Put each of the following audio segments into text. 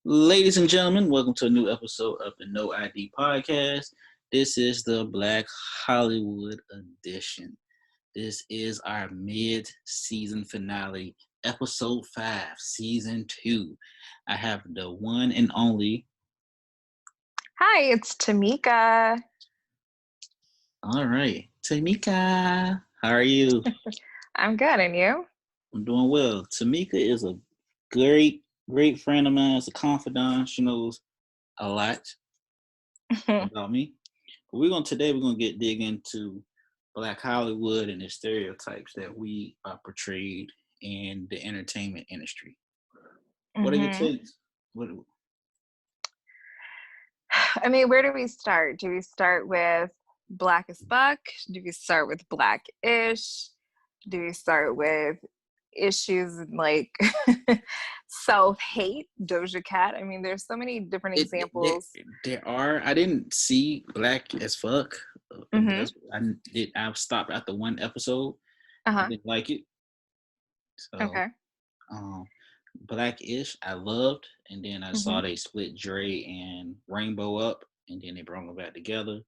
Ladies and gentlemen, welcome to a new episode of the No ID Podcast. This is the Black Hollywood edition. This is our mid-season finale, episode 5, season 2. I have the one and only. Hi, it's Temieka. All right, Temieka, how are you? I'm good, and you? I'm doing well. Temieka is a great friend of mine. It's a confidant. She knows a lot about me. But today we're gonna dig into Black Hollywood and the stereotypes that we portrayed in the entertainment industry. What are your takes? I mean, where do we start? Do we start with Black as fuck? Do we start with Black-ish? Do we start with issues like self-hate, Doja Cat? I mean, there's so many different examples. There are. I didn't see Black as fuck. I stopped after one episode. I didn't like it. So, okay. Black-ish, I loved, and then I saw they split Dre and Rainbow up, and then they brought them back together.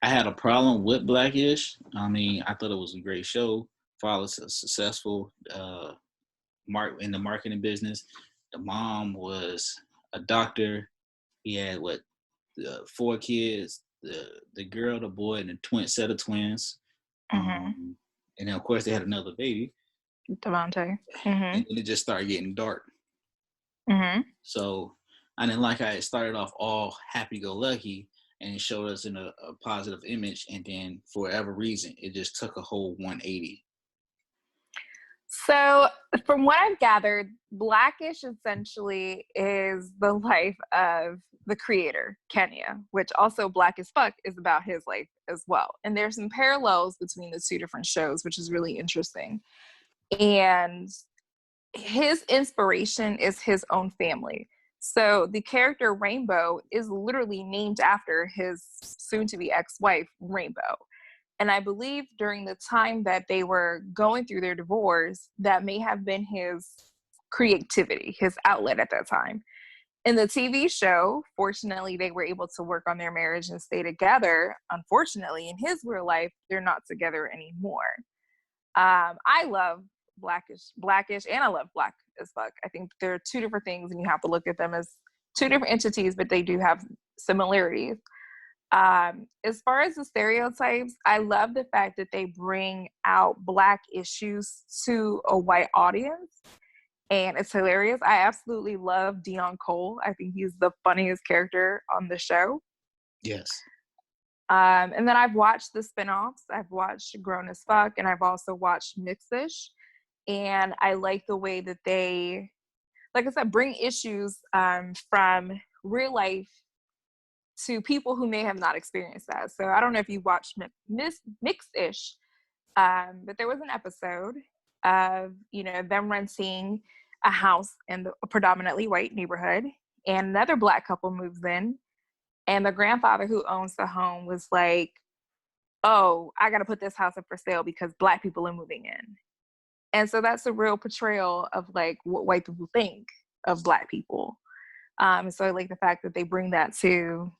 I had a problem with Black-ish. I mean, I thought it was a great show. Father's successful in the marketing business. The mom was a doctor. He had 4 kids, the girl, the boy, and a set of twins. And then of course they had another baby, Devontae. And then it just started getting dark. So I didn't like how it started off all happy-go-lucky and it showed us in a positive image, and then for whatever reason it just took a whole 180. So from what I've gathered, Black-ish essentially is the life of the creator, Kenya, which also Black as Fuck is about his life as well. And there's some parallels between the two different shows, which is really interesting. And his inspiration is his own family. So the character Rainbow is literally named after his soon-to-be ex-wife, Rainbow. And I believe during the time that they were going through their divorce, that may have been his creativity, his outlet at that time. In the TV show, fortunately, they were able to work on their marriage and stay together. Unfortunately, in his real life, they're not together anymore. I love Black-ish, and I love Black as Fuck. I think they're two different things, and you have to look at them as two different entities, but they do have similarities. As far as the stereotypes, I love the fact that they bring out Black issues to a white audience, and it's hilarious. I absolutely love Dion Cole. I think he's the funniest character on the show. Yes. And then I've watched the spinoffs. I've watched Grown as Fuck, and I've also watched Midseason. And I like the way that they, like I said, bring issues from real life to people who may have not experienced that. So I don't know if you watched Mix-ish, but there was an episode of, them renting a house in a predominantly white neighborhood, and another Black couple moves in, and the grandfather who owns the home was like, oh, I got to put this house up for sale because Black people are moving in. And so that's a real portrayal of like what white people think of Black people. So I like the fact that they bring that to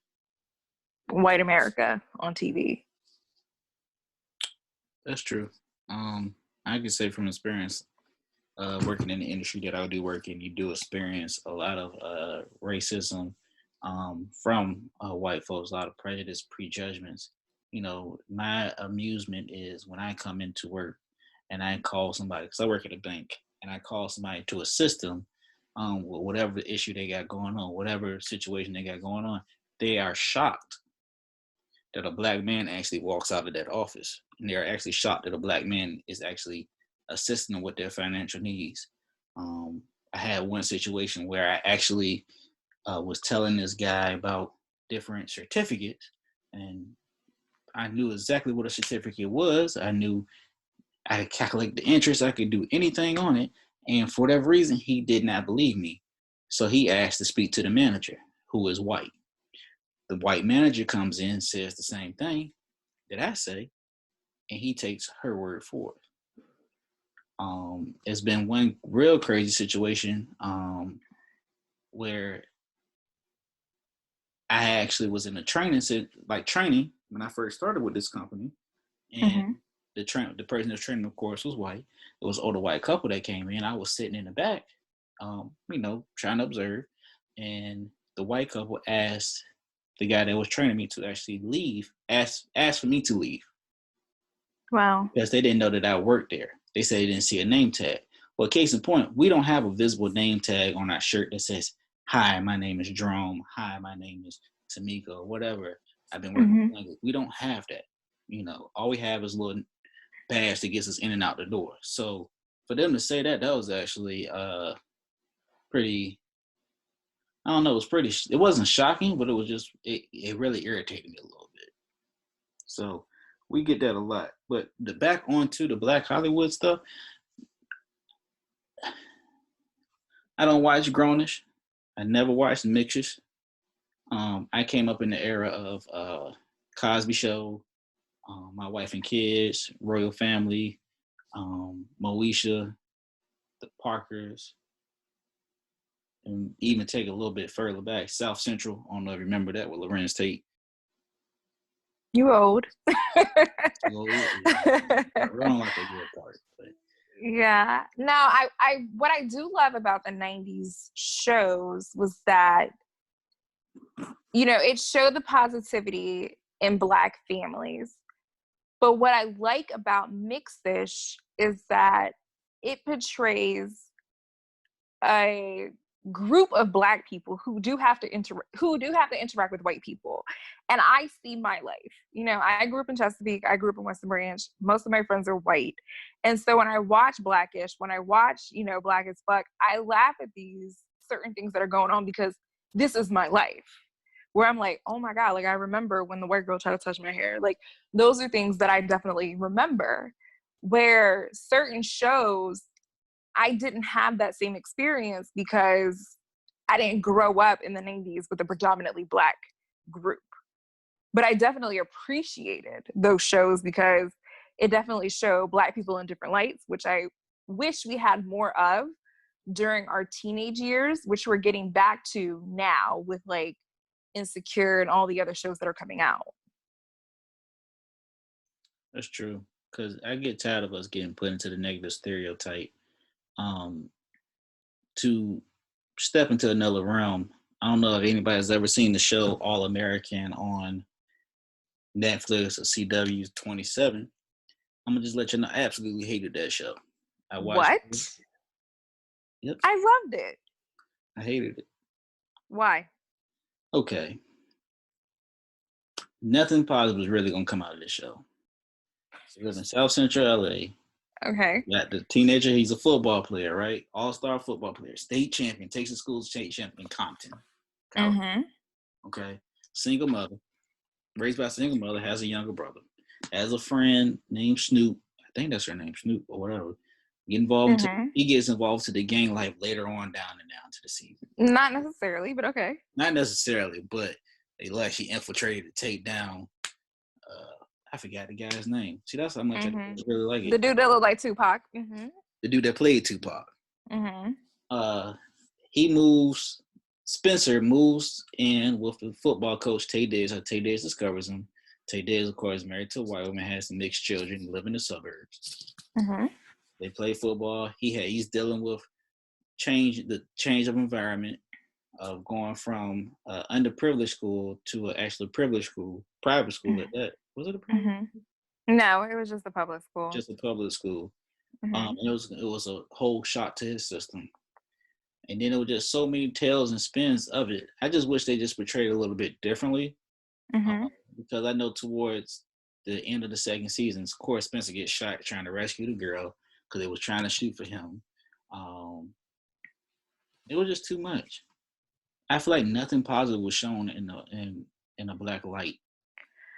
white America on TV. That's true. I can say from experience, working in the industry that I do work in, you do experience a lot of racism from white folks, a lot of prejudice, prejudgments. My amusement is when I come into work and I call somebody, because I work at a bank, and I call somebody to assist them with whatever issue they got going on, whatever situation they got going on. They are shocked that a Black man actually walks out of that office. And they're actually shocked that a Black man is actually assisting them with their financial needs. I had one situation where I actually was telling this guy about different certificates, and I knew exactly what a certificate was. I knew I could calculate the interest. I could do anything on it. And for whatever reason, he did not believe me. So he asked to speak to the manager, who is white. The white manager comes in, says the same thing that I say, and he takes her word for it. It's been one real crazy situation where I actually was in a training when I first started with this company, and Mm-hmm. the person that was training, of course, was white. It was an older white couple that came in. I was sitting in the back, trying to observe, and the white couple asked the guy that was training me to actually leave, asked for me to leave Wow. because they didn't know that I worked there. They said they didn't see a name tag. Well, case in point, we don't have a visible name tag on our shirt that says, "Hi, my name is Jerome. Hi, my name is Temieka," or whatever. I've been working Mm-hmm. with language. We don't have that. All we have is a little badge that gets us in and out the door. So for them to say that, that was actually pretty. I don't know. It was pretty. It wasn't shocking, but it was just. It really irritated me a little bit. So we get that a lot. But the back onto the Black Hollywood stuff, I don't watch Grownish. I never watched Mixers. I came up in the era of Cosby Show, My Wife and Kids, Royal Family, Moesha, the Parkers, and even take a little bit further back, South Central. I don't know if you remember that with Lorenz Tate. You old. So, we're on like a year apart. But. Yeah. No, I what I do love about the 90s shows was that, it showed the positivity in Black families. But what I like about Mixed-ish is that it portrays a group of Black people who do have to interact with white people. And I see my life. I grew up in Chesapeake. I grew up in Western Branch. Most of my friends are white. And so when I watch Blackish, when I watch, Black as Fuck, I laugh at these certain things that are going on because this is my life. Where I'm like, oh my God, like I remember when the white girl tried to touch my hair. Like those are things that I definitely remember. Where certain shows, I didn't have that same experience because I didn't grow up in the 90s with a predominantly Black group. But I definitely appreciated those shows because it definitely showed Black people in different lights, which I wish we had more of during our teenage years, which we're getting back to now with like Insecure and all the other shows that are coming out. That's true. Because I get tired of us getting put into the negative stereotype. Um, to step into another realm, I don't know if anybody's ever seen the show All American on Netflix or CW 27. I'm gonna just let you know, I absolutely hated that show. I watched What? it. Yep. I loved it. I hated it. Why? Okay. Nothing positive is really gonna come out of this show. It was in South Central LA. Okay. You got the teenager, he's a football player, right? All-star football player, state champion, takes the school state champion in Compton, California. Mm-hmm. Okay. Single mother, raised by a single mother, has a younger brother. Has a friend named Snoop. I think that's her name, Snoop or whatever. He gets involved to the gang life later on down to the season. Not necessarily, but okay. Not necessarily, but she infiltrated to take down. I forgot the guy's name. See, that's how much I really like it. The dude that looked like Tupac. Mm-hmm. The dude that played Tupac. Mm-hmm. Spencer moves in with the football coach, Tay Diggs. Tay Diggs discovers him. Tay Diggs, of course, married to a white woman, has some mixed children, live in the suburbs. Mm-hmm. They play football. He's dealing with the change of environment of going from underprivileged school to an actually privileged school, private school at that. Was it a private school? No, it was just a public school. Just a public school. And it was a whole shock to his system. And then it was just so many tales and spins of it. I just wish they just portrayed it a little bit differently. Because I know towards the end of the second season, of course, Spencer gets shot trying to rescue the girl because they was trying to shoot for him. It was just too much. I feel like nothing positive was shown in a Black light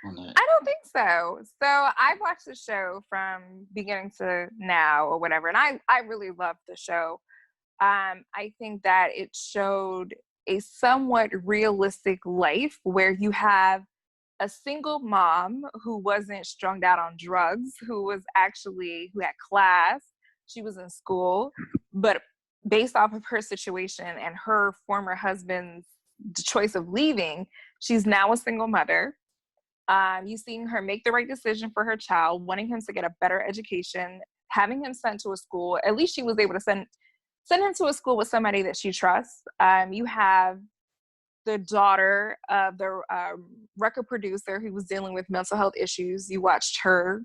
on that. I don't think so. So I've watched the show from beginning to now or whatever, and I really loved the show. I think that it showed a somewhat realistic life where you have a single mom who wasn't strung out on drugs, who had class, She was in school, but based off of her situation and her former husband's choice of leaving, she's now a single mother. You seeing her make the right decision for her child, wanting him to get a better education, having him sent to a school. At least she was able to send him to a school with somebody that she trusts. You have the daughter of the record producer who was dealing with mental health issues. You watched her,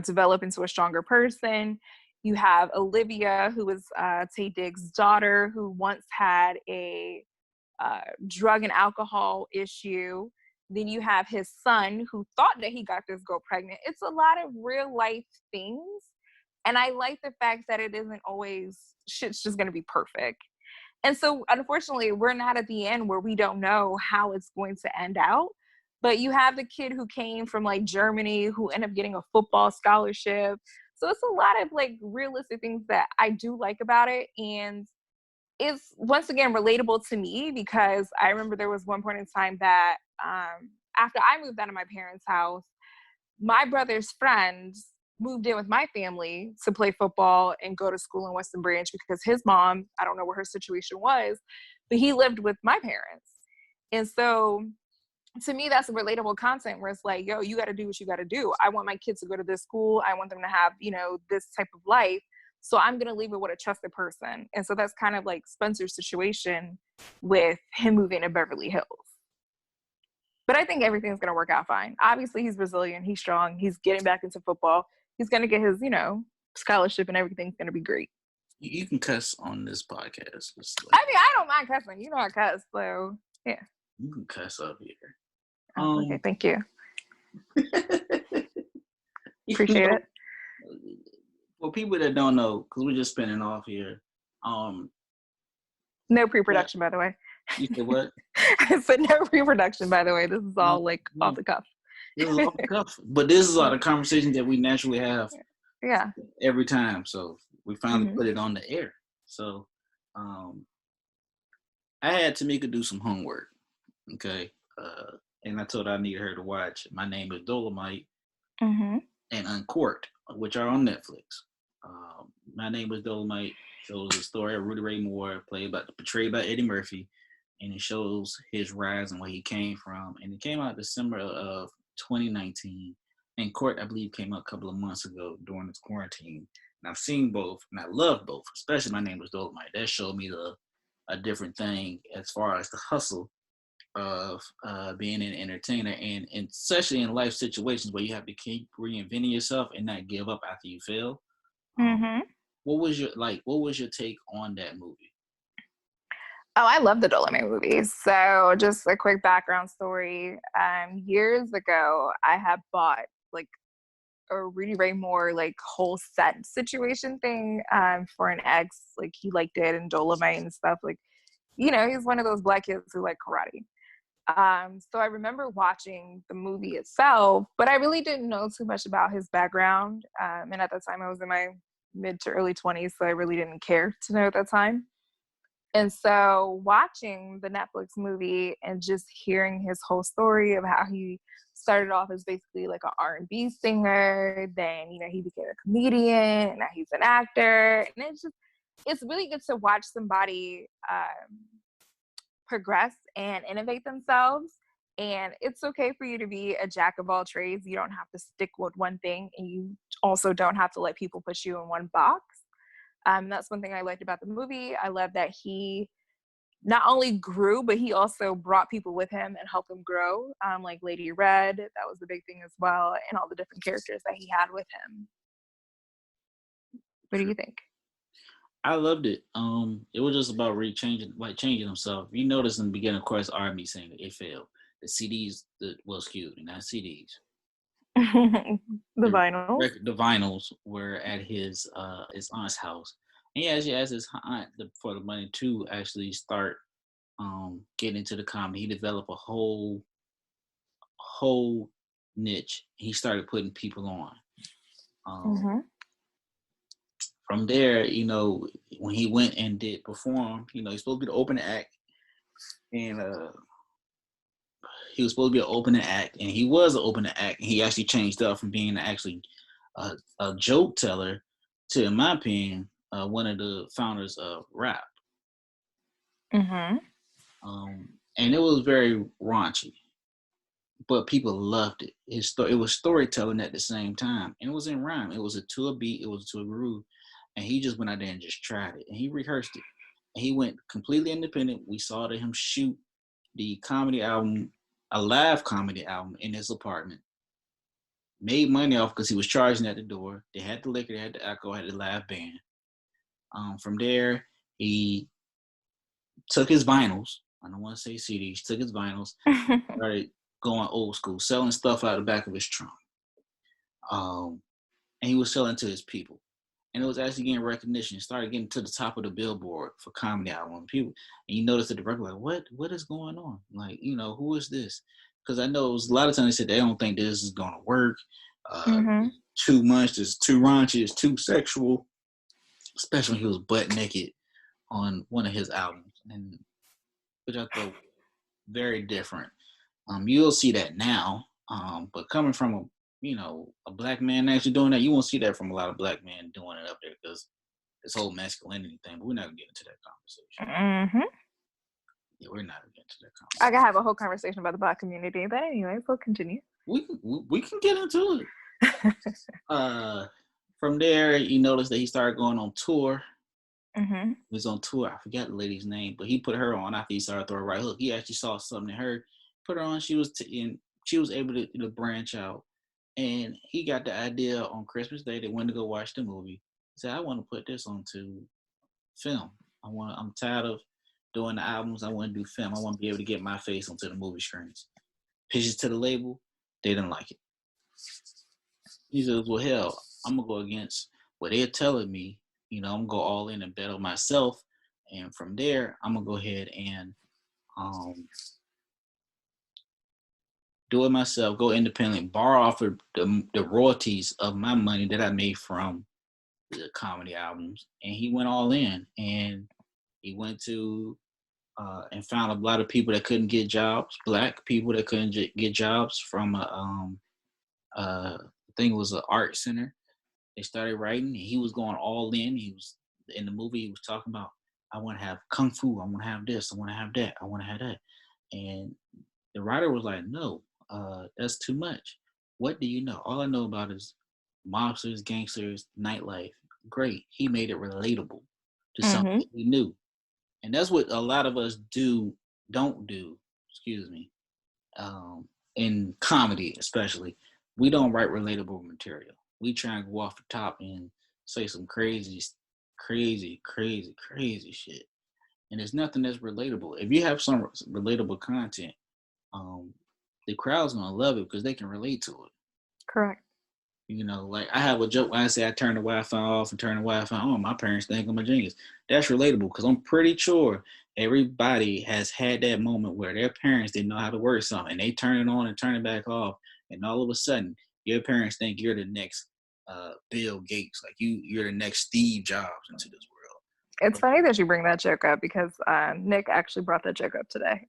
develop into a stronger person. You have Olivia, who was Taye Diggs' daughter, who once had a drug and alcohol issue. Then you have his son who thought that he got this girl pregnant. It's a lot of real life things. And I like the fact that it isn't always shit's just going to be perfect. And so, unfortunately, we're not at the end where we don't know how it's going to end out. But you have the kid who came from like Germany who ended up getting a football scholarship. So it's a lot of like realistic things that I do like about it. And it's once again relatable to me because I remember there was one point in time that after I moved out of my parents' house, my brother's friends moved in with my family to play football and go to school in Weston Branch because his mom, I don't know what her situation was, but he lived with my parents. And so to me, that's a relatable content where it's like, yo, you got to do what you got to do. I want my kids to go to this school. I want them to have, this type of life. So I'm going to leave it with a trusted person. And so that's kind of like Spencer's situation with him moving to Beverly Hills. But I think everything's going to work out fine. Obviously, he's Brazilian. He's strong. He's getting back into football. He's going to get his, scholarship and everything's going to be great. You can cuss on this podcast. I don't mind cussing. I cuss. So, yeah. You can cuss up here. Okay, thank you. Appreciate it. For people that don't know, because we're just spinning off here. No pre-production, by the way. You said what? I said no pre-production, by the way. This is all off the cuff. This is off the cuff. But this is all the conversations that we naturally have. Yeah. Every time. So we finally put it on the air. So I had Temieka do some homework. Okay. And I told her I needed her to watch My Name is Dolomite and Uncorked, which are on Netflix. My Name is Dolomite shows the story of Rudy Ray Moore, portrayed by Eddie Murphy, and it shows his rise and where he came from. And it came out December of 2019. And Court, I believe, came out a couple of months ago during this quarantine. And I've seen both, and I love both, especially My Name is Dolomite. That showed me a different thing as far as the hustle of being an entertainer, and especially in life situations where you have to keep reinventing yourself and not give up after you fail. What was your take on that movie? Oh, I love the Dolomite movies. So just a quick background story. Years ago, I had bought like a Rudy Ray Moore like whole set situation thing for an ex. Like he liked it and Dolomite and stuff. Like, he's one of those black kids who like karate. So I remember watching the movie itself, but I really didn't know too much about his background. And at that time I was in my mid to early 20s, so I really didn't care to know at that time. And so watching the Netflix movie and just hearing his whole story of how he started off as basically like an R&B singer, then, he became a comedian, and now he's an actor. And it's really good to watch somebody progress and innovate themselves. And it's okay for you to be a jack of all trades. You don't have to stick with one thing, and you also don't have to let people put you in one box. That's one thing I liked about the movie. I love that he not only grew, but he also brought people with him and helped them grow. Like Lady Red, that was the big thing as well, and all the different characters that he had with him. What do you think? I loved it. It was just about changing himself. You notice in the beginning, of course, R&B singer, it failed. The CDs was cute, and not CDs. The vinyls. The vinyls were at his aunt's house, and he actually asked his aunt for the money to actually start getting into the comedy. He developed a whole niche. He started putting people on. From there, when he went and did perform, he's supposed to be the opening act, and he was supposed to be an opening act, and he was an opening act, and he actually changed up from being actually a joke teller to, in my opinion, one of the founders of rap. Mm-hmm. And it was very raunchy, but people loved it. It was storytelling at the same time, and it was in rhyme. It was to a beat, it was to a groove, and he just went out there and just tried it, and he rehearsed it, and he went completely independent. We saw him shoot the comedy album, a live comedy album, in his apartment. Made money off because he was charging at the door. They had the liquor, they had the alcohol, had the live band. From there, he took his vinyls. I don't want to say CDs. Took his vinyls, started going old school, selling stuff out the back of his trunk. And he was selling to his people. And it was actually getting recognition. It started getting to the top of the billboard for comedy album. People, and you notice that the record, like, what is going on? Like, who is this? Because I know it was a lot of times they said they don't think this is going to work. Mm-hmm. Too much, it's too raunchy, it's too sexual. Especially when he was butt naked on one of his albums, and which I thought very different. You'll see that now, but coming from a black man actually doing that, you won't see that from a lot of black men doing it up there because this whole masculinity thing. But we're not gonna get into that conversation. Mm-hmm. Yeah, we're not gonna get into that I conversation. could have a whole conversation about the Black community, but anyways, we'll continue. We can get into it. From there, you notice that he started going on tour. Mm-hmm. He was on tour. I forgot the lady's name, but he put her on after he started throwing right hook. He actually saw something in her, put her on. She was able to branch out, and he got the idea on Christmas Day. They went to go watch the movie. He said, "I want to put this onto film. I'm tired of doing the albums. I want to do film. I want to be able to get my face onto the movie screens." Pitches to the label. They didn't like it. He says, "Well, hell, I'm gonna go against what they're telling me. I'm gonna go all in and bet on myself, and from there, I'm gonna go ahead and do it myself. Go independent, borrow off of the royalties of my money that I made from the comedy albums." And he went all in, and he went to and found a lot of people that couldn't get jobs, black people that couldn't get jobs from I think it was an art center. They started writing, and he was going all in. He was in the movie. He was talking about, "I want to have kung fu. I want to have this. I want to have that. I want to have that." And the writer was like, "No, that's too much. What do you know? All I know about is mobsters, gangsters, nightlife." Great. He made it relatable to Mm-hmm. something we knew, and that's what a lot of us don't do. Excuse me. In comedy, especially, we don't write relatable material. We try and go off the top and say some crazy, crazy, crazy, crazy shit. And there's nothing that's relatable. If you have some relatable content, um, the crowd's gonna love it because they can relate to it. Correct. Like I have a joke when I say I turn the Wi-Fi off and turn the Wi-Fi on. My parents think I'm a genius. That's relatable because I'm pretty sure everybody has had that moment where their parents didn't know how to work something and they turn it on and turn it back off, and all of a sudden your parents think you're the next Bill Gates, like you're the next Steve Jobs into this It's funny that you bring that joke up because Nick actually brought that joke up today.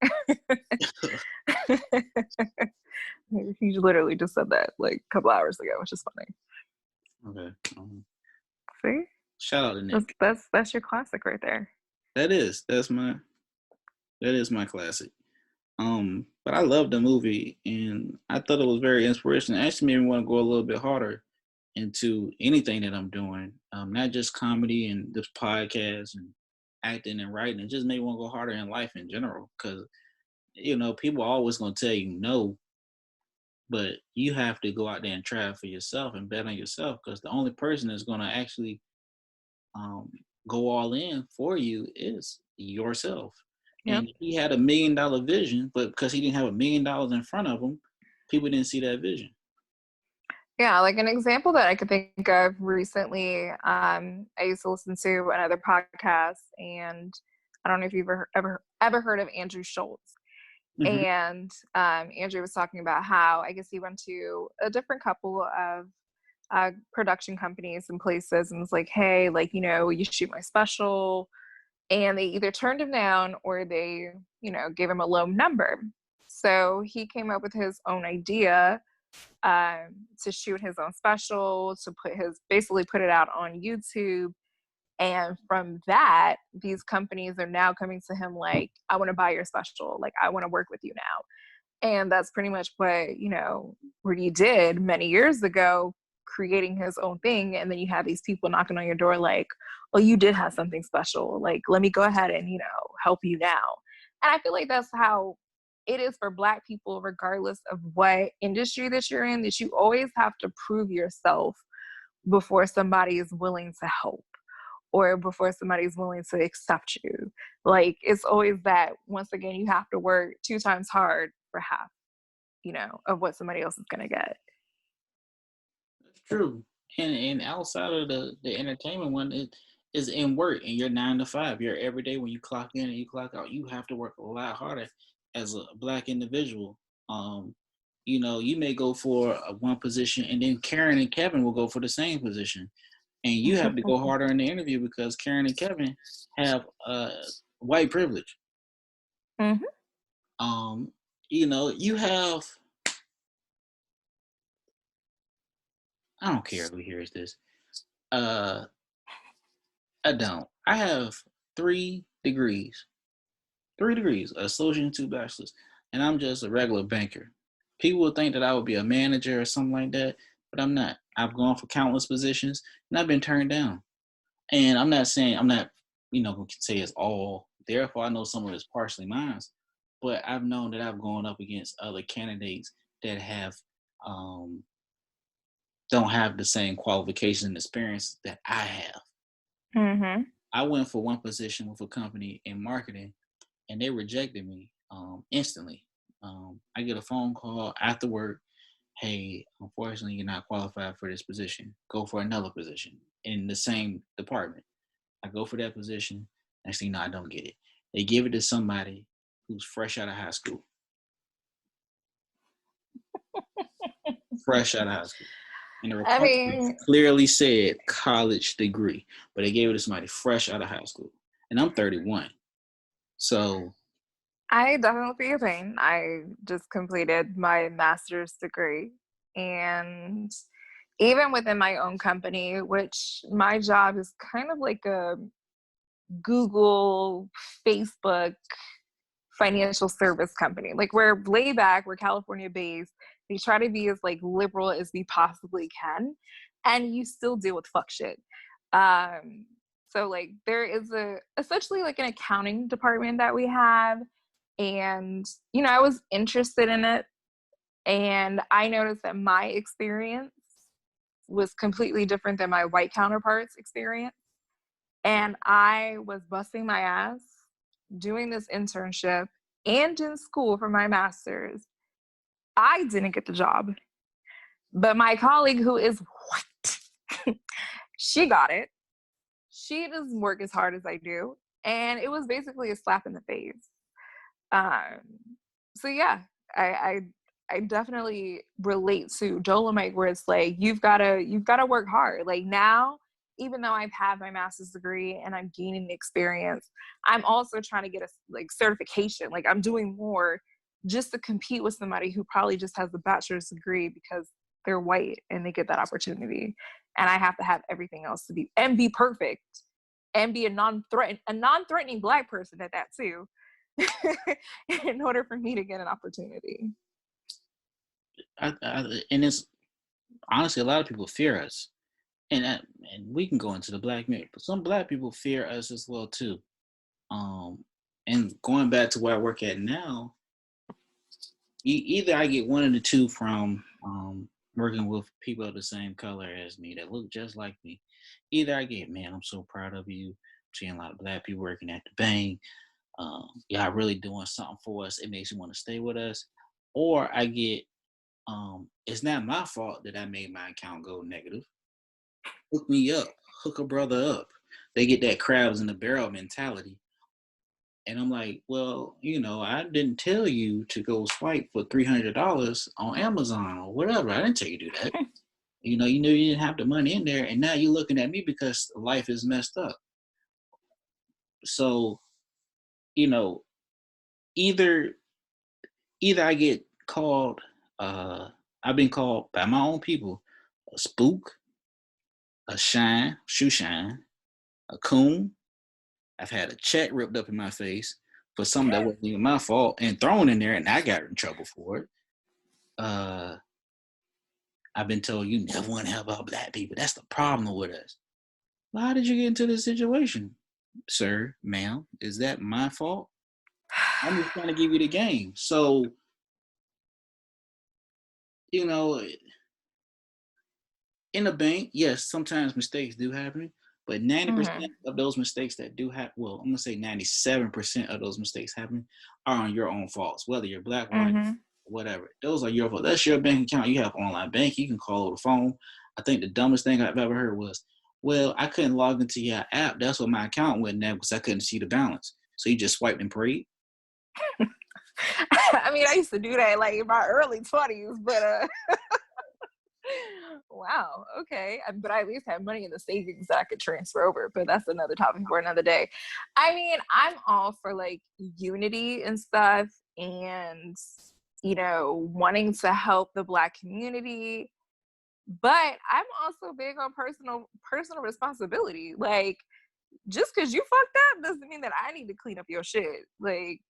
He literally just said that like a couple hours ago, which is funny. Okay. See? Shout out to Nick. That's your classic right there. That's my classic. But I loved the movie, and I thought it was very inspirational. It actually made me want to go a little bit harder into anything that I'm doing, not just comedy and this podcast and acting and writing. It just made me want to go harder in life in general because, people are always going to tell you no, but you have to go out there and try it for yourself and bet on yourself because the only person that's going to actually go all in for you is yourself. Yep. And he had $1 million vision, but because he didn't have $1 million in front of him, people didn't see that vision. Yeah, like an example that I could think of recently, I used to listen to another podcast, and I don't know if you've ever heard of Andrew Schultz. Mm-hmm. And Andrew was talking about how I guess he went to a different couple of production companies and places and was like, "Hey, like, will you shoot my special?" And they either turned him down or they, gave him a low number. So he came up with his own idea to shoot his own special, to basically put it out on YouTube. And from that, these companies are now coming to him like, I want to buy your special. Like, I want to work with you now. And that's pretty much what, Rudy did many years ago, creating his own thing. And then you have these people knocking on your door like, oh, you did have something special. Like, let me go ahead and, help you now. And I feel like that's how it is for Black people, regardless of what industry that you're in, that you always have to prove yourself before somebody is willing to help, or before somebody's willing to accept you. Like, it's always that, once again, you have to work 2 times hard for half, of what somebody else is going to get. That's true. And outside of the entertainment one, it is in work, and you're 9 to 5. You're every day when you clock in and you clock out, you have to work a lot harder as a Black individual. You may go for one position, and then Karen and Kevin will go for the same position. And you have to go harder in the interview because Karen and Kevin have white privilege. Mm-hmm. You have, I don't care who hears this. I don't. I have 3 degrees. 3 degrees, associate and 2 bachelors. And I'm just a regular banker. People would think that I would be a manager or something like that, but I'm not. I've gone for countless positions and I've been turned down. And I'm not saying, going to say it's all. Therefore, I know some of it's partially mine. But I've known that I've gone up against other candidates that have don't have the same qualifications and experience that I have. Mm-hmm. I went for one position with a company in marketing, and they rejected me instantly. I get a phone call after work. Hey, unfortunately, you're not qualified for this position. Go for another position in the same department. I go for that position. Next thing you know, I don't get it. They give it to somebody who's fresh out of high school. Fresh out of high school. And the requirement clearly said college degree, but they gave it to somebody fresh out of high school. And I'm 31. So I definitely feel your pain. I just completed my master's degree. And even within my own company, which my job is kind of like a Google, Facebook, financial service company. Like, we're laid back, we're California based. They try to be as like liberal as we possibly can, and you still deal with fuck shit. So like there is essentially like an accounting department that we have, and I was interested in it, and I noticed that my experience was completely different than my white counterparts' experience, and I was busting my ass doing this internship and in school for my master's. I didn't get the job, but my colleague, who is white, she got it. She doesn't work as hard as I do, and it was basically a slap in the face. So yeah, I definitely relate to Dolomite, where it's like you've gotta work hard. Like, now, even though I've had my master's degree and I'm gaining experience, I'm also trying to get a certification. Like, I'm doing more just to compete with somebody who probably just has a bachelor's degree because they're white and they get that opportunity. And I have to have everything else to be perfect and be a non-threatening Black person at that too, in order for me to get an opportunity. And it's honestly, a lot of people fear us. And we can go into the Black myth, but some Black people fear us as well too. And going back to where I work at now, either I get one of the two from working with people of the same color as me that look just like me. Either I get, man, I'm so proud of you. I'm seeing a lot of Black people working at the bank. Y'all really doing something for us. It makes you want to stay with us. Or I get, it's not my fault that I made my account go negative. Hook me up, hook a brother up. They get that crabs in the barrel mentality. And I'm like, well, I didn't tell you to go swipe for $300 on Amazon or whatever. I didn't tell you to do that. You knew you didn't have the money in there, and now you're looking at me because life is messed up. So, either I get called I've been called by my own people a spook, a shoe shine, a coon. I've had a check ripped up in my face for something that wasn't even my fault and thrown in there, and I got in trouble for it. I've been told you never want to help out black people. That's the problem with us. Well, how did you get into this situation, sir, ma'am? Is that my fault? I'm just trying to give you the game. So, you know, in a bank, yes, sometimes mistakes do happen, but 90% of those mistakes that do happen, well, I'm going to say 97% of those mistakes happen are on your own faults, whether you're black, white, whatever. Those are your fault. That's your bank account. You have online banking. You can call over the phone. I think the dumbest thing I've ever heard was, well, I couldn't log into your app. That's what my account went now because I couldn't see the balance. So you just swiped and prayed? I mean, I used to do that like in my early 20s, but wow, okay. But I at least had money in the savings that I could transfer over, but that's another topic for another day. I mean, I'm all for like unity and stuff and, you know, wanting to help the Black community, but I'm also big on personal responsibility. Like, just because you fucked up doesn't mean that I need to clean up your shit. Like,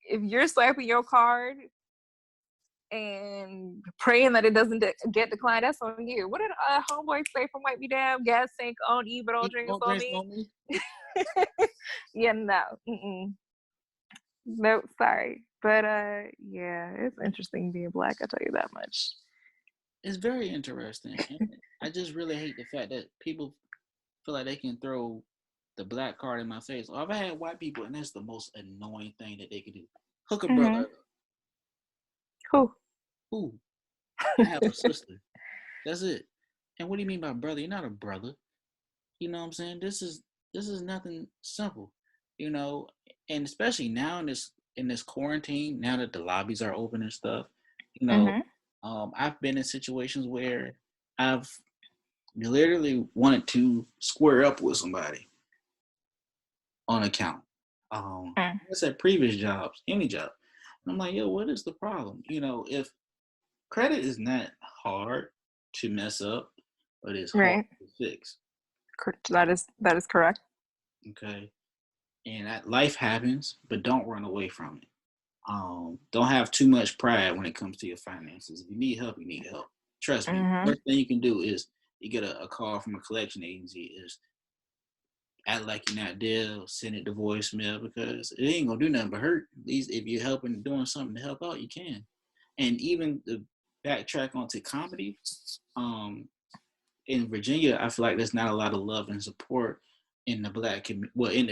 if you're swiping your card and praying that it doesn't get declined, that's on you. What did homeboy say from White Me Down? Gas tank on E, but all drinks on me. Yeah, no. Nope, sorry. But yeah, it's interesting being Black, I tell you that much. It's very interesting. And I just really hate the fact that people feel like they can throw the black card in my face. I've had white people, and that's the most annoying thing that they can do. Hook a brother up. Who? I have a sister. That's it. And what do you mean by brother? You're not a brother. You know what I'm saying? This is nothing simple. You know, and especially now in this quarantine, now that the lobbies are open and stuff, you know, I've been in situations where I've literally wanted to square up with somebody on account. I said previous jobs, any job. And I'm like, yo, what is the problem? You know, if credit is not hard to mess up, but it's hard to fix. That is correct. Okay. And that life happens, but don't run away from it. Don't have too much pride when it comes to your finances. If you need help, you need help. Trust me. The worst thing you can do is you get a call from a collection agency is act like you're not there, send it to voicemail because it ain't gonna do nothing but hurt. At least if you're helping, doing something to help out, you can. And even the backtrack onto comedy, in Virginia, I feel like there's not a lot of love and support in the black community. Well, in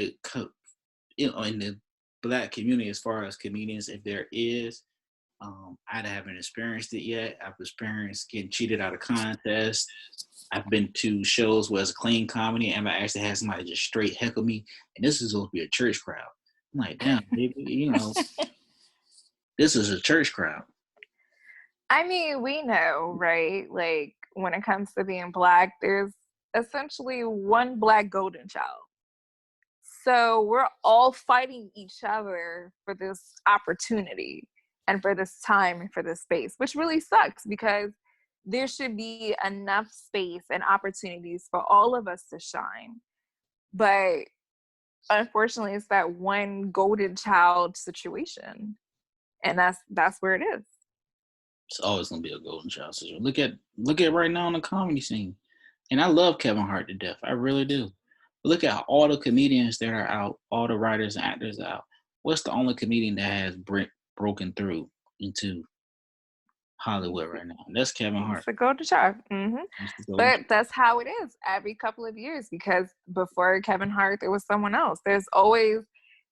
the black community as far as comedians, if there is. I haven't experienced it yet. I've experienced getting cheated out of contests. I've been to shows where it's clean comedy and I actually had somebody just straight heckle me. And this is supposed to be a church crowd. I'm like, damn, baby, you know, this is a church crowd. I mean, we know, right? Like, when it comes to being Black, there's essentially one Black golden child. So we're all fighting each other for this opportunity and for this time and for this space, which really sucks because there should be enough space and opportunities for all of us to shine. But unfortunately, it's that one golden child situation. And that's where it is. It's always gonna be a golden child situation. Look at right now in the comedy scene. And I love Kevin Hart to death. I really do. But look at all the comedians that are out, all the writers and actors out. What's the only comedian that has broken through into Hollywood right now? And that's Kevin Hart. It's a golden child. But that's how it is every couple of years because before Kevin Hart, there was someone else. There's always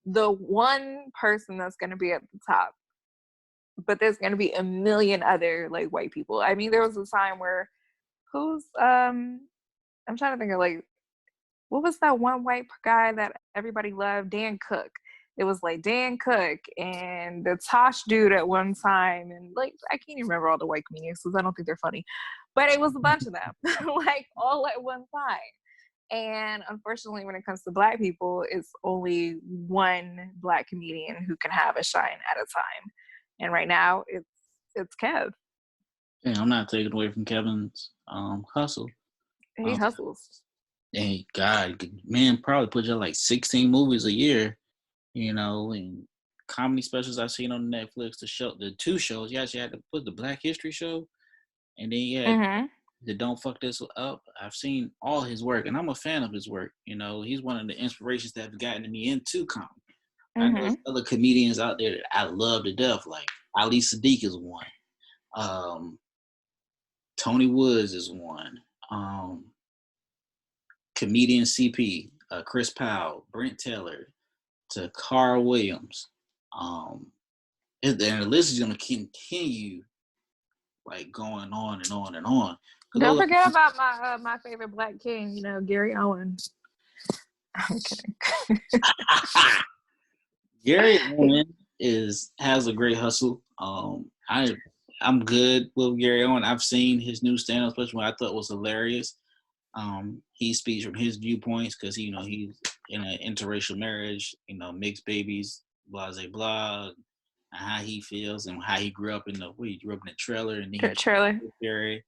the one person that's going to be at the top. But there's going to be a million other like white people. I mean, there was a time where I'm trying to think of like, what was that one white guy that everybody loved? Dan Cook. It was like Dan Cook and the Tosh dude at one time. And like, I can't even remember all the white comedians because I don't think they're funny. But it was a bunch of them, like all at one time. And unfortunately, when it comes to Black people, it's only one Black comedian who can have a shine at a time. And right now, it's Kev. And I'm not taking away from Kevin's hustle. He Um, hustles. and God, man, probably puts out like 16 movies a year, and comedy specials I've seen on Netflix. The two shows. You actually had to put the Black History show, and then you had Mm-hmm. the Don't Fuck This Up. I've seen all his work, and I'm a fan of his work. He's one of the inspirations that have gotten me into comedy. I know Mm-hmm. there's other comedians out there that I love to death, like Ali Sadiq is one. Um, Tony Woods is one. Comedian CP, Chris Powell, Brent Taylor, to Carl Williams. Um, and the list is going to continue like going on and on and on. Don't forget about my favorite Black king, Gary Owen. I'm kidding. Gary Owen has a great hustle. I'm good with Gary Owen. I've seen his new stand-up special, I thought was hilarious. He speaks from his viewpoints because he's in an interracial marriage, mixed babies, blah blah blah, and how he feels and how he grew up he grew up in a trailer and then he Shirley. Gary.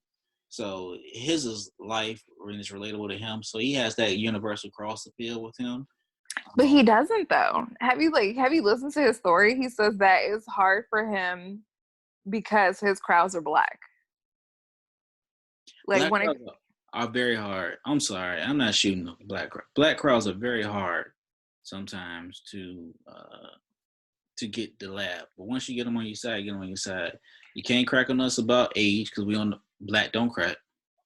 So his is life and it's relatable to him. So he has that universal cross appeal with him. But he doesn't though. Have you listened to his story? He says that it's hard for him because his crowds are Black. Like Black when it crowds are very hard. I'm sorry, I'm not shooting the black crowd. Black crowds are very hard sometimes to get the laugh. But once you get them on your side, get them on your side. You can't crack on us about age because we on the black don't crack.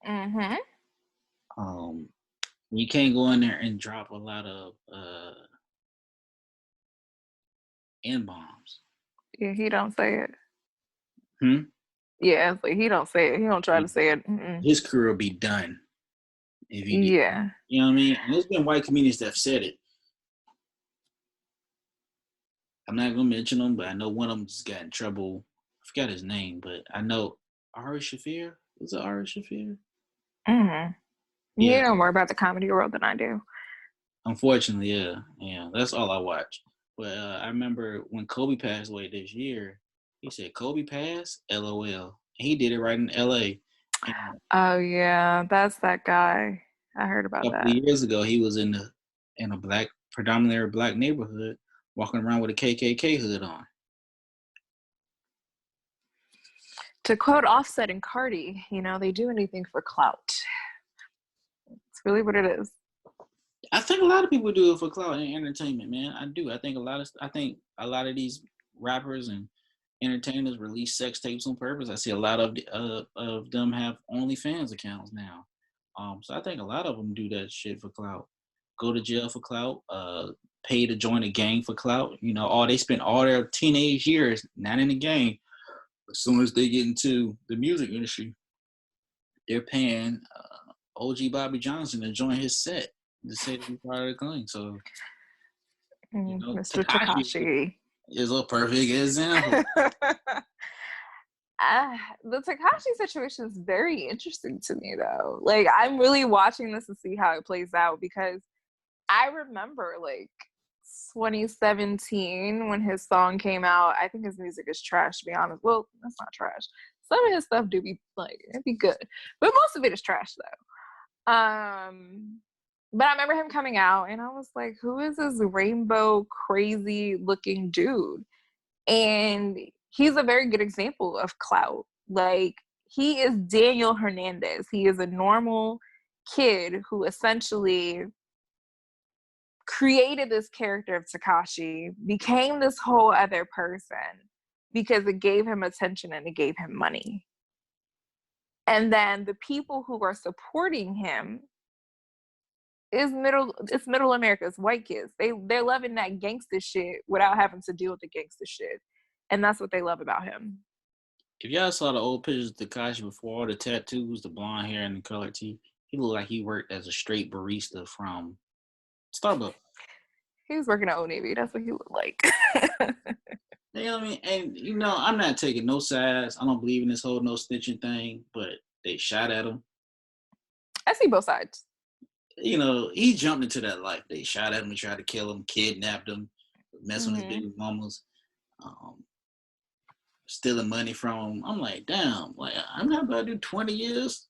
Mm-hmm. You can't go in there and drop a lot of N bombs. Yeah, he don't say it. Hmm. Yeah, it's like he don't say it. He don't try to say it. Mm-mm. His career will be done if he did. Yeah. You know what I mean? And there's been white comedians that have said it. I'm not gonna mention them, but I know one of them just got in trouble. I forgot his name, but I know Ari Shafir. Was it Ari Shafir? Mm-hmm. Yeah. You know more about the comedy world than I do. Unfortunately, yeah. That's all I watch. But I remember when Kobe passed away this year, he said Kobe passed, LOL. And he did it right in LA. And Oh yeah, that's that guy. I heard a about couple of that. years ago, he was in a predominantly black neighborhood, walking around with a KKK hood on. To quote Offset and Cardi, they do anything for clout. It's really what it is. I think a lot of people do it for clout and entertainment, man. I do. I think a lot of these rappers and entertainers release sex tapes on purpose. I see a lot of them have OnlyFans accounts now. So I think a lot of them do that shit for clout. Go to jail for clout. Pay to join a gang for clout. They spend all their teenage years not in the gang. As soon as they get into the music industry, they're paying OG Bobby Johnson to join his set to say that he's part of the gang. So Mr. Tekashi Tekashi. is a perfect example. The Tekashi situation is very interesting to me, though. Like, I'm really watching this to see how it plays out because I remember, 2017 when his song came out. I think his music is trash, to be honest. Well, that's not trash. Some of his stuff do be, it'd be good. But most of it is trash, though. But I remember him coming out, and I was like, who is this rainbow, crazy-looking dude? And he's a very good example of clout. Like, he is Daniel Hernandez. He is a normal kid who essentially created this character of Tekashi, became this whole other person because it gave him attention and it gave him money. And then the people who are supporting him is middle America. It's white kids. They're loving that gangster shit without having to deal with the gangster shit. And that's what they love about him. If y'all saw the old pictures of Tekashi before all the tattoos, the blonde hair, and the colored teeth, he looked like he worked as a straight barista from Starbucks. He was working at Old Navy. That's what he looked like. You know what I mean? And I'm not taking no sides. I don't believe in this whole no snitching thing, but they shot at him. I see both sides. He jumped into that life. They shot at him and tried to kill him, kidnapped him, messing with his baby mamas. stealing money from them. I'm like, damn, like I'm not about to do 20 years.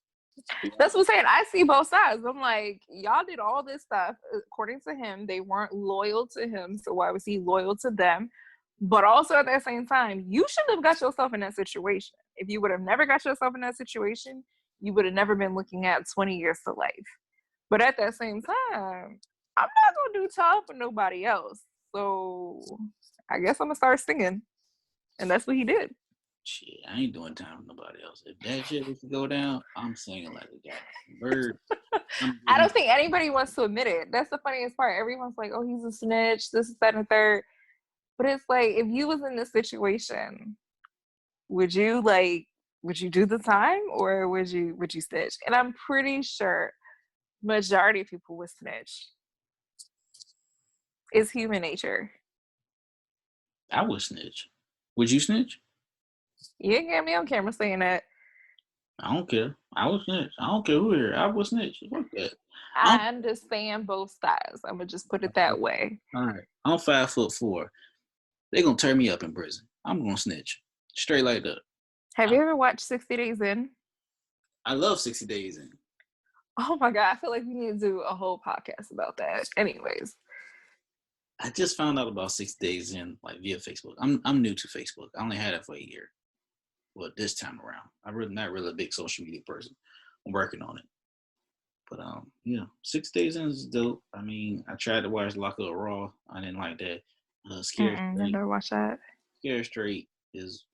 That's what I'm saying. I see both sides. I'm like, y'all did all this stuff. According to him, they weren't loyal to him. So why was he loyal to them? But also at that same time, you shouldn't have got yourself in that situation. If you would have never got yourself in that situation, you would have never been looking at 20 years to life. But at that same time, I'm not going to do time for nobody else. So I guess I'm going to start singing. And that's what he did. Shit, I ain't doing time for nobody else. If that shit was to go down, I'm singing like a goddamn bird. I don't think anybody wants to admit it. That's the funniest part. Everyone's like, oh, he's a snitch, this is that and third. But it's like, if you was in this situation, would you do the time or would you snitch? And I'm pretty sure majority of people would snitch. It's human nature. I would snitch. Would you snitch? You ain't get me on camera saying that. I don't care. I would snitch. I don't care who here. I would snitch. Fuck that. I understand both sides. I'm gonna just put it that way. All right. I'm 5'4". They're gonna turn me up in prison. I'm gonna snitch. Straight like that. Have you ever watched 60 Days In? I love 60 Days In. Oh my God, I feel like we need to do a whole podcast about that. Anyways. I just found out about 60 Days In like via Facebook. I'm new to Facebook. I only had it for a year. Well, this time around. I'm not really a big social media person. I'm working on it. But 6 Days In is dope. I mean, I tried to watch Lock Up Raw. I didn't like that. Scared Straight. Never watched that. Scared Straight is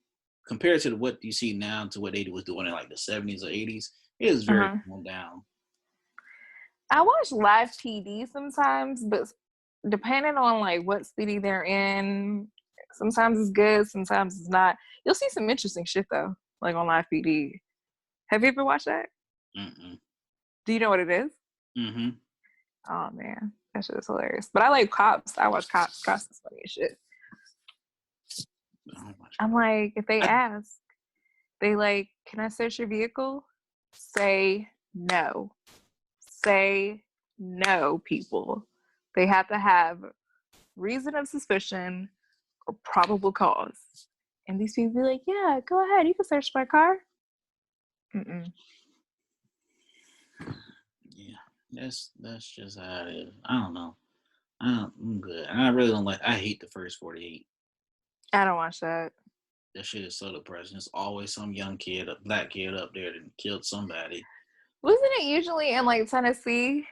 compared to what you see now to what they was doing in like the 70s or 80s. It is very toned down. I watch live TV sometimes, but depending on like what city they're in, sometimes it's good, sometimes it's not. You'll see some interesting shit though, like on live TV. Have you ever watched that? Mm-mm. Do you know what it is? Mm-hmm. Oh man, that shit is hilarious. But I like Cops. I watch Cops. Cops is funny as shit. I'm like, if they ask, they like, can I search your vehicle? Say no. Say no, people. They have to have reason of suspicion or probable cause. And these people be like, yeah, go ahead. You can search my car. Mm-mm. Yeah, that's just how it is. I don't know. I'm good. And I really don't like, I hate the first 48. I don't watch that. That shit is so depressing. It's always some young kid, a black kid up there that killed somebody. Wasn't it usually in like Tennessee?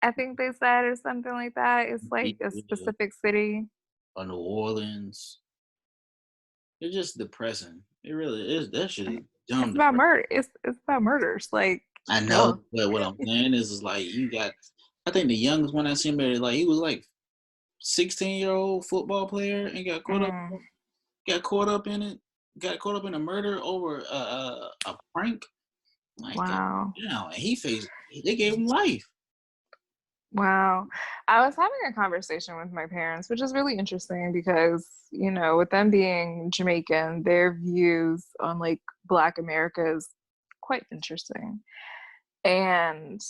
I think they said or something like that. It's like a specific city. Or New Orleans. It's just depressing. It really is. That shit is dumb. It's about murder. It's about murders. Like, I know, but what I'm saying is like you got. I think the youngest one I seen, like he was like 16-year-old football player and got caught up. Got caught up in it. Got caught up in a murder over a prank. Like, wow. Yeah, and they gave him life. Wow. I was having a conversation with my parents, which is really interesting because, you know, with them being Jamaican, their views on like Black America is quite interesting. And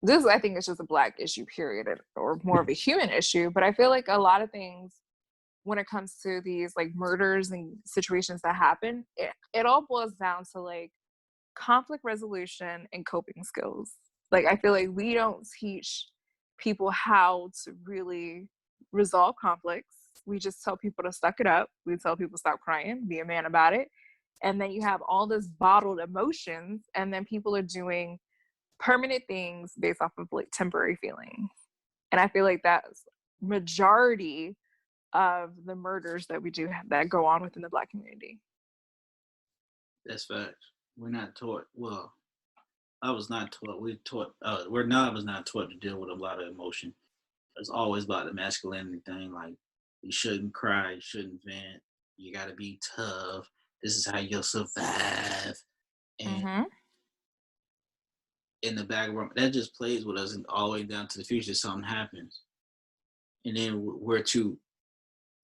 this, I think, is just a Black issue, period, or more of a human issue. But I feel like a lot of things when it comes to these like murders and situations that happen, it all boils down to like conflict resolution and coping skills. Like, I feel like we don't teach people how to really resolve conflicts. We just tell people to suck it up. We tell people stop crying, be a man about it. And then you have all this bottled emotions, and then people are doing permanent things based off of like temporary feelings. And I feel like that's majority of the murders that we do that go on within the Black community. That's facts. We're not taught. Well, I was not taught. I was not taught to deal with a lot of emotion. It's always about the masculinity thing. Like, you shouldn't cry, you shouldn't vent. You got to be tough. This is how you'll survive. And in the background, that just plays with us all the way down to the future. Something happens, and then we have too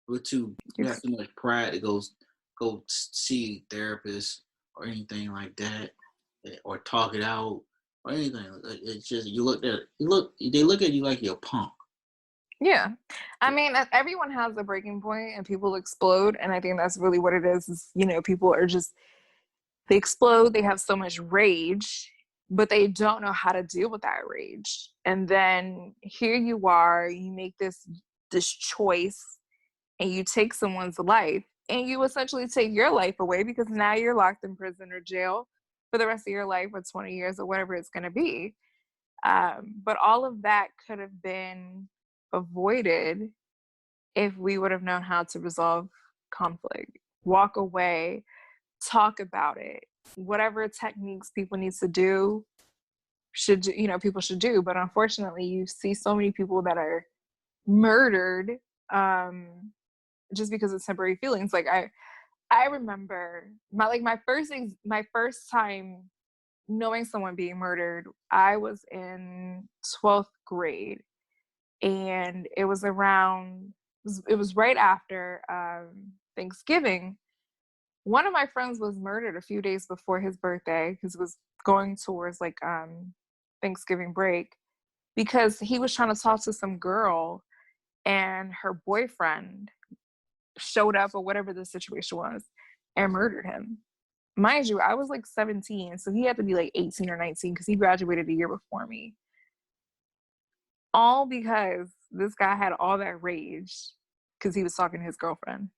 much pride to go see therapists or anything like that, or talk it out or anything. It's just they look at you like you're a punk. Yeah. I mean, everyone has a breaking point and people explode. And I think that's really what it is, you know, people are just, they explode, they have so much rage, but they don't know how to deal with that rage. And then here you are, you make this choice and you take someone's life and you essentially take your life away because now you're locked in prison or jail for the rest of your life or 20 years or whatever it's going to be. But all of that could have been avoided if we would have known how to resolve conflict, walk away, talk about it, whatever techniques people need to do should, you know, people should do. But unfortunately, you see so many people that are murdered um, just because of temporary feelings. Like I remember my first time knowing someone being murdered. I was in 12th grade, and it was around. It was right after Thanksgiving. One of my friends was murdered a few days before his birthday because it was going towards like Thanksgiving break because he was trying to talk to some girl and her boyfriend showed up or whatever the situation was and murdered him. Mind you, I was like 17, so he had to be like 18 or 19 because he graduated a year before me. All because this guy had all that rage because he was talking to his girlfriend.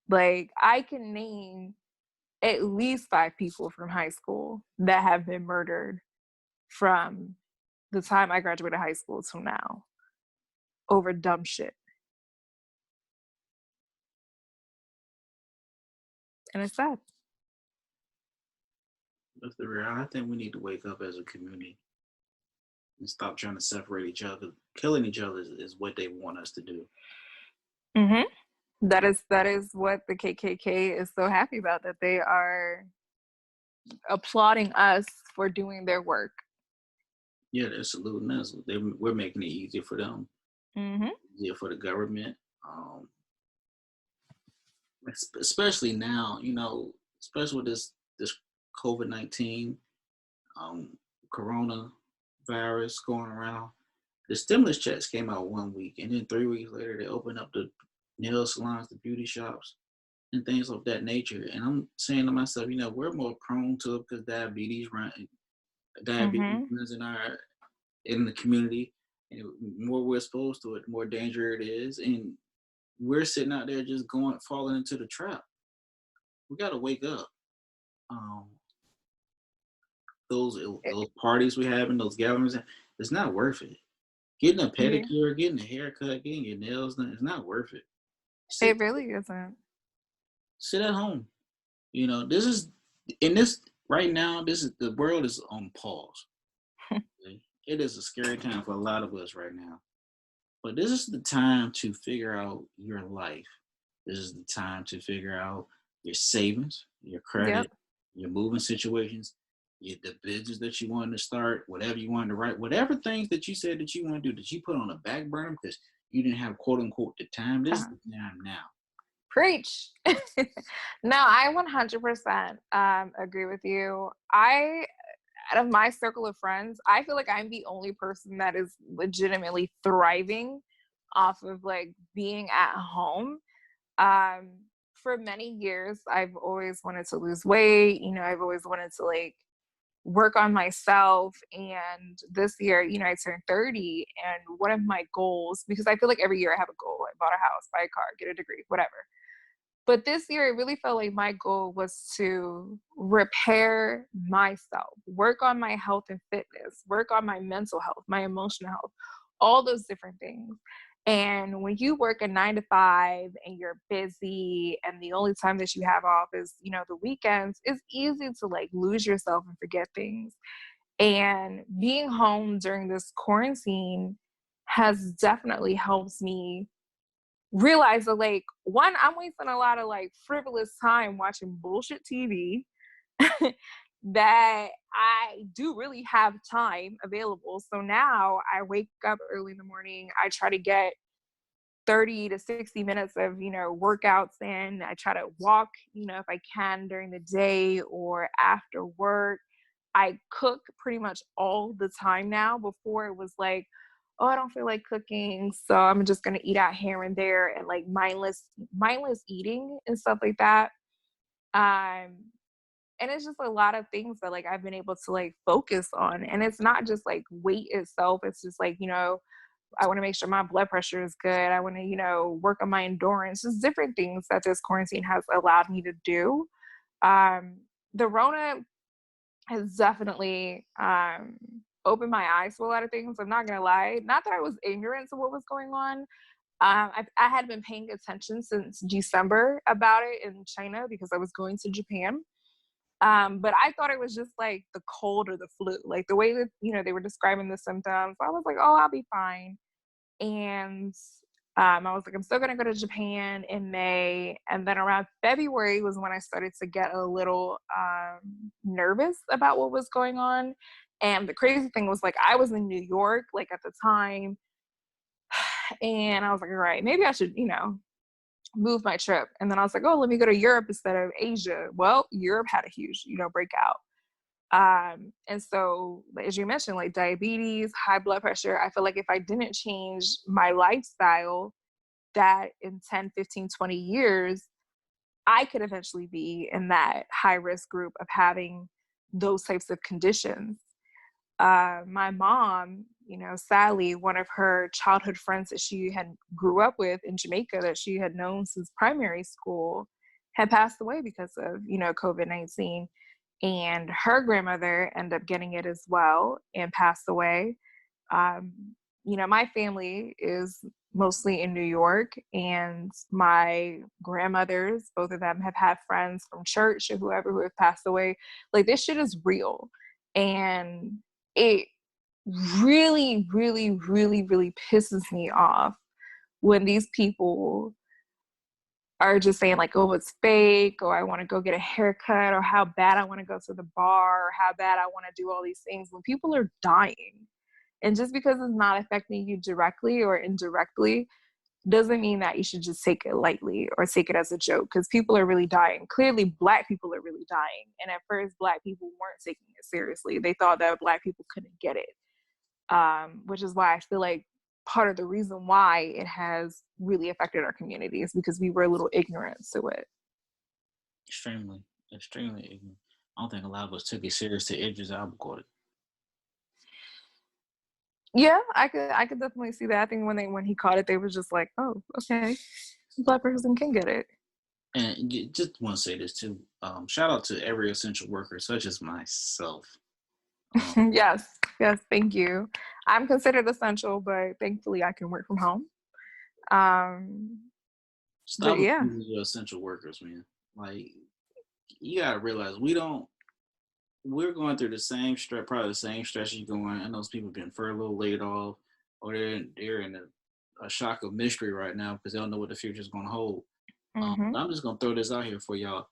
Like, I can name at least 5 people from high school that have been murdered from the time I graduated high school till now over dumb shit. And it's sad. That's the real. I think we need to wake up as a community and stop trying to separate each other. Killing each other is what they want us to do. Mm-hmm. That is what the KKK is so happy about, that they are applauding us for doing their work. Yeah, they're saluting us. We're making it easier for them, Mm-hmm. easier for the government. Especially now, especially with this COVID-19 um, coronavirus going around. The stimulus checks came out 1 week, and then 3 weeks later, they opened up the nail salons, the beauty shops, and things of that nature. And I'm saying to myself, we're more prone to it because diabetes Mm-hmm. runs in the community, and the more we're exposed to it, the more danger it is. And we're sitting out there just falling into the trap. We got to wake up. Um, those parties we have and those gatherings, it's not worth it. Getting a Yeah, pedicure, getting a haircut, getting your nails done, it's not worth it. it Sit really isn't. sit at home. This is in this right now. The world is on pause. Okay? It is a scary time for a lot of us right now. But this is the time to figure out your life. This is the time to figure out your savings, your Yep. credit, your moving situations, the business that you wanted to start, whatever you wanted to write, whatever things that you said that you want to do that you put on a back burner because you didn't have quote unquote the time. This is the time now. Preach. No, I 100% agree with you. Out of my circle of friends, I feel like I'm the only person that is legitimately thriving off of like being at home. Um, for many years, I've always wanted to lose weight. You know, I've always wanted to like work on myself. And this year, you know, I turned 30. And one of my goals, because I feel like every year I have a goal, I bought a house, buy a car, get a degree, whatever. But this year, it really felt like my goal was to repair myself, work on my health and fitness, work on my mental health, my emotional health, all those different things. And when you work a 9 to 5 and you're busy and the only time that you have off is, you know, the weekends, it's easy to like lose yourself and forget things. And being home during this quarantine has definitely helped me realize that, like, one, I'm wasting a lot of like frivolous time watching bullshit TV that I do really have time available. So now I wake up early in the morning. I try to get 30 to 60 minutes of, you know, workouts in. I try to walk, you know, if I can during the day or after work. I cook pretty much all the time now. Before it was like, oh, I don't feel like cooking, so I'm just gonna eat out here and there, and like mindless eating and stuff like that. Um, and it's just a lot of things that like I've been able to like focus on, and it's not just like weight itself. It's just like, you know, I want to make sure my blood pressure is good. I want to, you know, work on my endurance. Just different things that this quarantine has allowed me to do. The Rona has definitely opened my eyes to a lot of things. I'm not gonna lie. Not that I was ignorant to what was going on. I had been paying attention since December about it in China because I was going to Japan. But I thought it was just like the cold or the flu, like the way that, you know, they were describing the symptoms. I was like, oh, I'll be fine. And I was like, I'm still gonna go to Japan in May. And then around February was when I started to get a little nervous about what was going on. And the crazy thing was like, I was in New York, like at the time. And I was like, all right, maybe I should, you know, move my trip. And then I was like, oh, let me go to Europe instead of Asia. Well, Europe had a huge, you know, breakout. And so, as you mentioned, like diabetes, high blood pressure, I feel like if I didn't change my lifestyle, that in 10, 15, 20 years, I could eventually be in that high risk group of having those types of conditions. My mom, you know, sadly, one of her childhood friends that she had grew up with in Jamaica that she had known since primary school had passed away because of, you know, COVID-19. And her grandmother ended up getting it as well and passed away. Um, you know, my family is mostly in New York, and my grandmothers, both of them, have had friends from church or whoever who have passed away. Like, this shit is real. And it really, really, really, really pisses me off when these people are just saying like, oh, it's fake, or I want to go get a haircut, or how bad I want to go to the bar, or how bad I want to do all these things when people are dying. And just because it's not affecting you directly or indirectly doesn't mean that you should just take it lightly or take it as a joke, because people are really dying. Clearly, Black people are really dying. And at first, Black people weren't taking it seriously. They thought that Black people couldn't get it, which is why I feel like part of the reason why it has really affected our community is because we were a little ignorant to it. Extremely, extremely ignorant. I don't think a lot of us took it serious to Idris Elba caught it. Yeah, I could definitely see that. I think when he caught it, they were just like, oh, okay, Black person can get it. And just want to say this too. Shout out to every essential worker, such as myself. Yes, yes, thank you. I'm considered essential, but thankfully I can work from home. Um, but Stop yeah. abusing your essential workers, man. Like, you gotta realize we're going through the same stress, probably the same stress you're going. And those people been furloughed, laid off, or they're in a shock of mystery right now because they don't know what the future is going to hold. Mm-hmm. I'm just gonna throw this out here for y'all.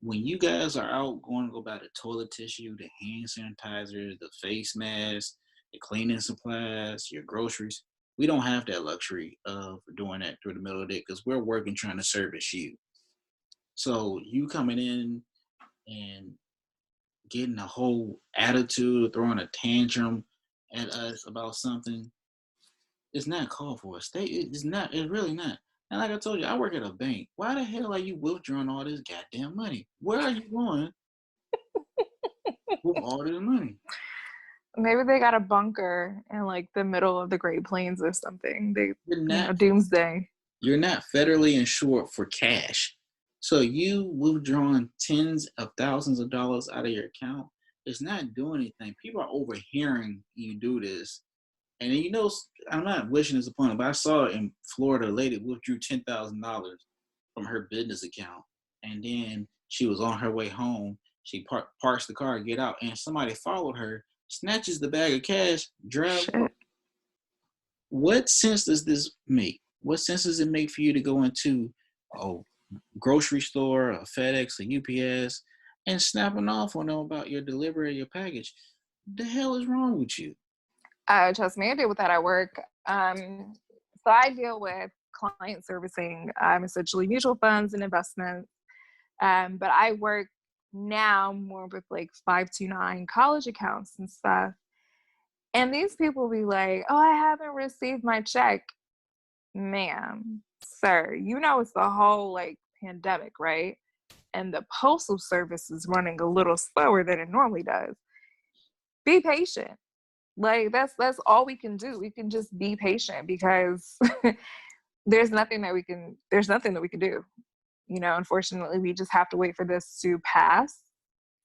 When you guys are out going to go buy the toilet tissue, the hand sanitizer, the face mask, the cleaning supplies, your groceries, we don't have that luxury of doing that through the middle of the day because we're working trying to service you. So you coming in and getting a whole attitude, throwing a tantrum at us about something, it's not called for. It's not. It's really not. And like I told you, I work at a bank. Why the hell are you withdrawing all this goddamn money? Where are you going with all this money? Maybe they got a bunker in like the middle of the Great Plains or something. They, You're you know, not. doomsday. You're not federally insured for cash. So you withdrawing tens of thousands of dollars out of your account, it's not doing anything. People are overhearing you do this. And you know, I'm not wishing this upon it, but I saw in Florida a lady withdrew $10,000 from her business account. And then she was on her way home. She parks the car, get out, and somebody followed her, snatches the bag of cash, drives off. Shit. What sense does this make? What sense does it make for you to go into a grocery store, a FedEx, a UPS, and snapping off on them about your delivery of your package? The hell is wrong with you? Trust me, I deal with that at work. So I deal with client servicing, essentially mutual funds and investments. But I work now more with like 529 college accounts and stuff. And these people be like, oh, I haven't received my check. Ma'am, sir, you know it's the whole like pandemic, right? And the postal service is running a little slower than it normally does. Be patient. Like that's all we can do. We can just be patient because there's nothing that we can do. You know, unfortunately, we just have to wait for this to pass.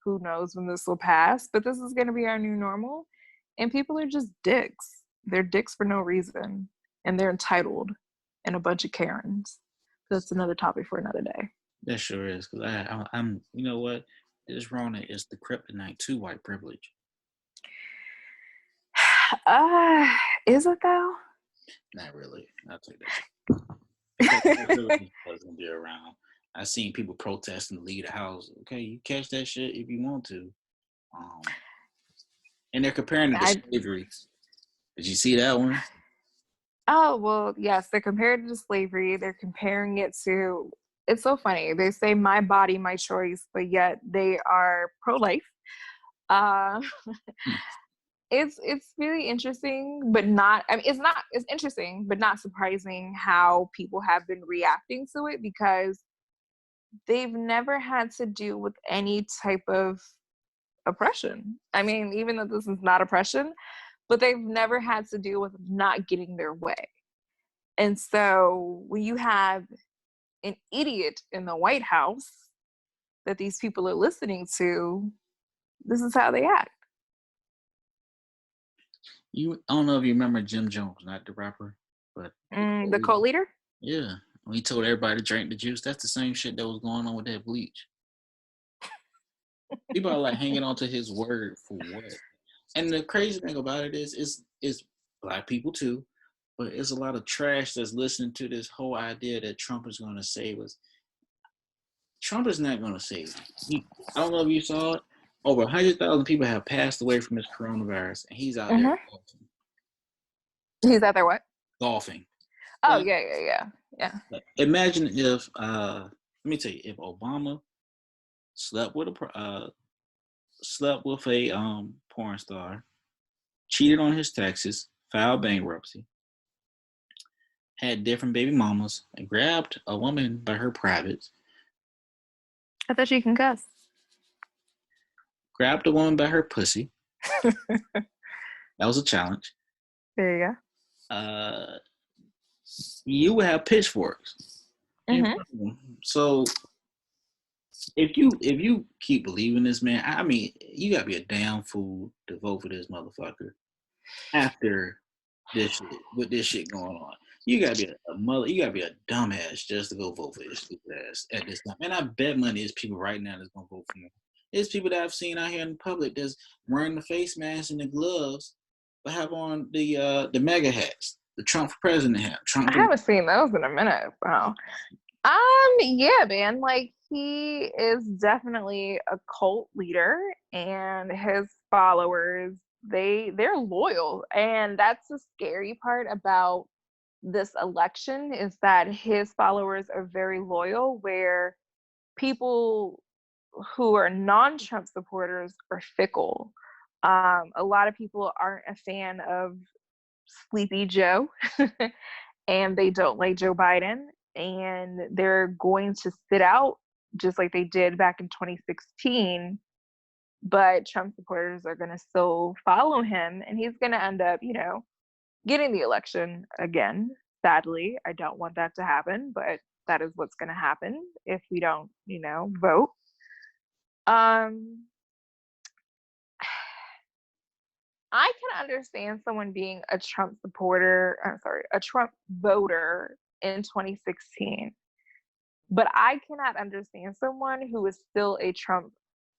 Who knows when this will pass? But this is going to be our new normal. And people are just dicks. They're dicks for no reason. And they're entitled and a bunch of Karens. That's another topic for another day. That sure is. Because I'm, you know what? This Rona is the kryptonite to white privilege. Is it though? Not really. I'll take that. White privilege wasn't be around. I seen people protesting to leave the house. Okay, you catch that shit if you want to. And they're comparing it to slavery. Did you see that one? Oh, well, yes, they're comparing it to slavery. They're comparing it to, it's so funny. They say my body, my choice, but yet they are pro-life. It's really interesting, but not, I mean, it's interesting, but not surprising how people have been reacting to it because they've never had to deal with any type of oppression. I mean, even though this is not oppression, but they've never had to deal with not getting their way. And so when you have an idiot in the White House that these people are listening to, this is how they act. I don't know if you remember Jim Jones, not the rapper, but the co-leader? Yeah. When he told everybody to drink the juice, that's the same shit that was going on with that bleach. People are like hanging on to his word for what? And the crazy thing about it is black people too, but it's a lot of trash that's listening to this whole idea that Trump is going to save us. Trump is not going to save you. I don't know if you saw it. Over 100,000 people have passed away from this coronavirus, and he's out there golfing. He's out there what? Golfing. Oh, yeah. Imagine if, let me tell you, if Obama slept with a porn star, cheated on his taxes, filed bankruptcy, had different baby mamas, and grabbed a woman by her privates. I thought you can cuss. Grabbed a woman by her pussy. That was a challenge. There you go. You would have pitchforks. Mm-hmm. So if you keep believing this, man, I mean, you gotta be a damn fool to vote for this motherfucker after this shit, with this shit going on. You gotta be a mother. You gotta be a dumbass just to go vote for this stupid ass at this time. And I bet money there's people right now that's gonna vote for him. There's people that I've seen out here in the public that's wearing the face masks and the gloves, but have on the mega hats, the Trump for president hat. I haven't seen those in a minute. Wow. Yeah, man. Like he is definitely a cult leader, and his followers they're loyal, and that's the scary part about this election is that his followers are very loyal, where people who are non-Trump supporters are fickle. A lot of people aren't a fan of Sleepy Joe and they don't like Joe Biden, and they're going to sit out just like they did back in 2016. But Trump supporters are going to still follow him, and he's going to end up, getting the election again. Sadly, I don't want that to happen, but that is what's going to happen if we don't, vote. I can understand someone being a Trump a Trump voter in 2016, but I cannot understand someone who is still a Trump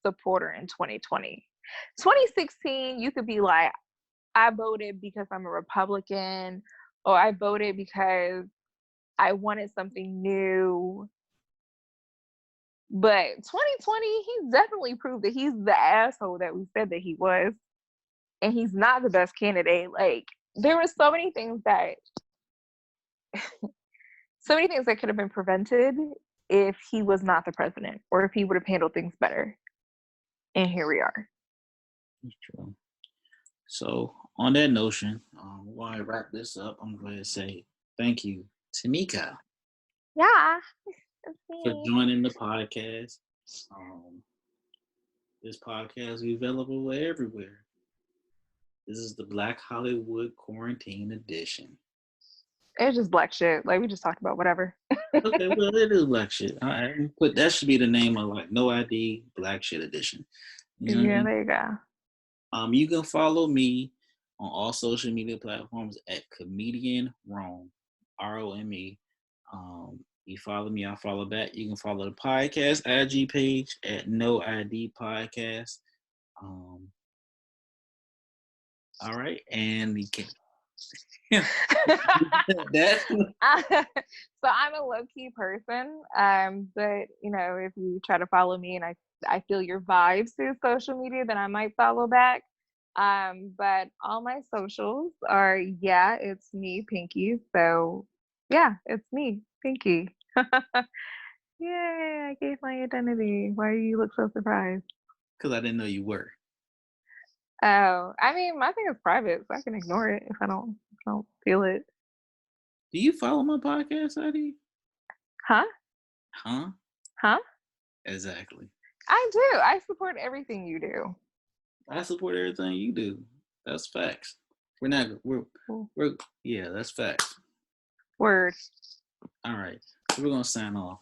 supporter in 2020. 2016, you could be like, I voted because I'm a Republican, or I voted because I wanted something new. But 2020, he's definitely proved that he's the asshole that we said that he was. And he's not the best candidate. Like, there were so many things that could have been prevented if he was not the president, or if he would have handled things better. And here we are. That's true. So On that notion, while I wrap this up, I'm going to say thank you, Temieka, Yeah, it's for me. joining the podcast. Um, this podcast is available everywhere. This is the Black Hollywood Quarantine Edition. It's just black shit. Like we just talked about whatever. Okay, well, it is black shit. But that should be the name of like No ID Black Shit Edition. You know what I Yeah, mean? there you go. You can follow me on all social media platforms at Comedian Rome, Rome. You follow me, I follow back. You can follow the podcast IG page at No ID Podcast. Um, all right, and you can. That So I'm a low key person, but you know, if you try to follow me and I feel your vibes through social media, then I might follow back. But all my socials are it's me, Pinky. So yeah, it's me, Pinky. Yay! I gave my identity. Why do you look so surprised? because I didn't know you were. Oh, I mean, my thing is private, so I can ignore it if I don't feel it. Do you follow my podcast, ID? Huh? Huh? Huh? Exactly. I do. I support everything you do. I support everything you do. That's facts. We're yeah, that's facts. Word. All right. So we're gonna sign off.